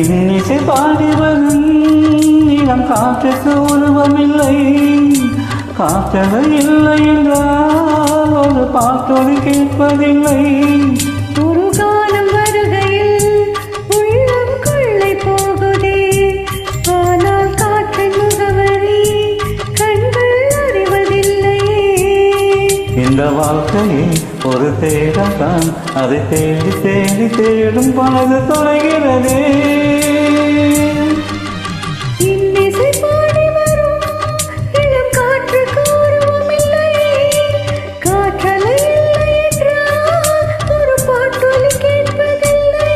இன்னிசை பாடி வரும் இளம் காற்றுக்கு உருவமில்லை, காற்றலை இல்லை என்றால் ஒரு பாட்டொலி கேட்பதில்லை. ஒரு காலம் வருகையில் உள்ளம் கொள்ளை போகுதே, ஆனால் காற்றின் முகவரி கண்கள் அறிவதில்லையே. இந்த வாழ்க்கையை ஒரு தேடத்தான், அதை தேடி தேடி தேடும் பலது தொலைகிறதே. இன்னிசை பாடி வரும் இளம் காற்றுக்கு உருவமில்லை, காற்றலை இல்லை என்றால் ஒரு பாட்டொலி கேட்பதில்லை.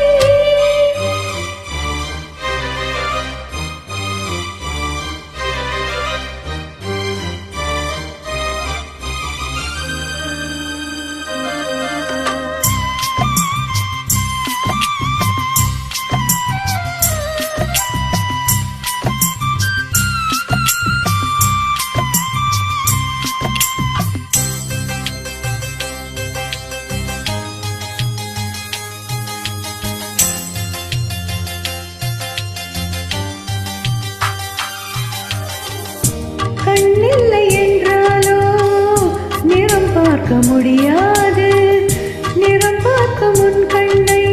கண்ணில்லை என்றாலோ நிறம் பார்க்க முடியாது, நிறம் பார்க்க முன் கண்ணை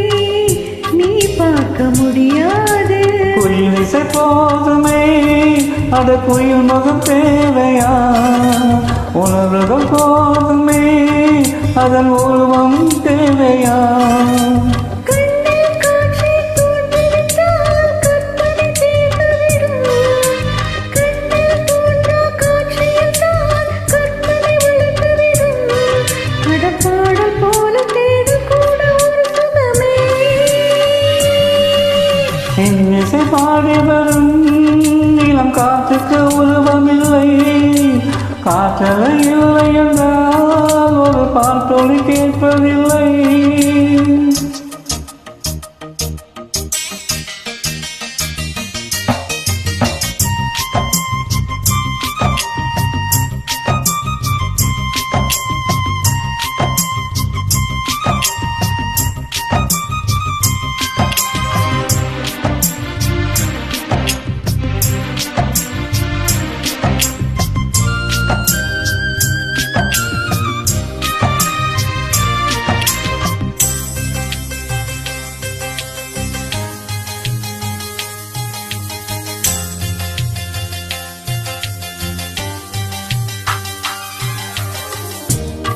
நீ பார்க்க முடியாது. குயில் இசை போதுமே, அட குயில் முகம் தேவையா? உணர்வுகள் போதுமே, அதன் உருவம் தேவையா? இன்னிசை பாடி வரும் இளம் காற்றுக்கு உருவமில்லை, காற்றலை இல்லை என்றால் ஒரு பாட்டொலி கேட்பதில்லை.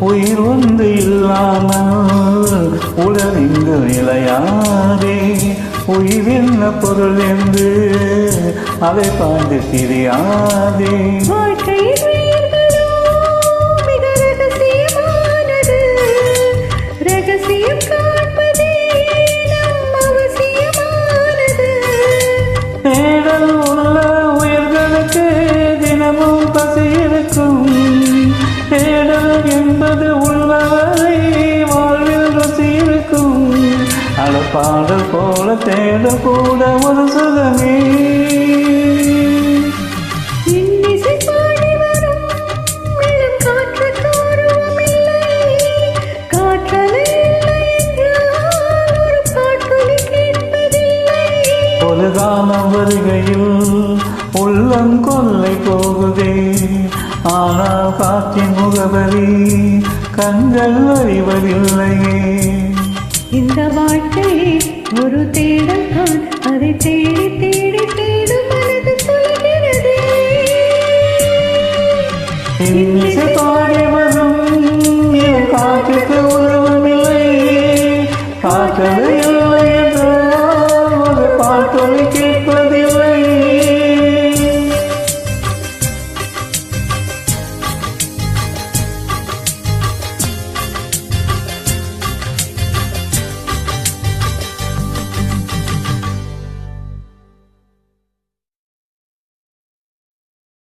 உயிர் ஒன்று இல்லாமல் உடல் இங்கு நிலையாதே, உயிர் என்ன பொருள் என்று அதை பார்த்து தெரியாதே. தேடல் உள்ள உயிர்களுக்கு தினமும் பசி இருக்கும், தேடல் என்பது உள்ளவரை வாழ்வில் ருசி இருக்கும். பாடல் போல தேடல் கூட ஒரு சுகமே. இன்னிசை பாடி வரும் இளம் காற்றுக்கு உருவமில்லை, காற்றலை இல்லை என்றால் ஒரு பாட்டொலி கேட்பதில்லை. ஒரு காலம் வருகையில் உள்ளம் கொள்ளை போகுதே, ஆனால் காற்றின் முகவரி கண்கள் அறிவதில்லையே. இந்த வாழ்க்கை ஒரு தேடல் தான், அதை தேடி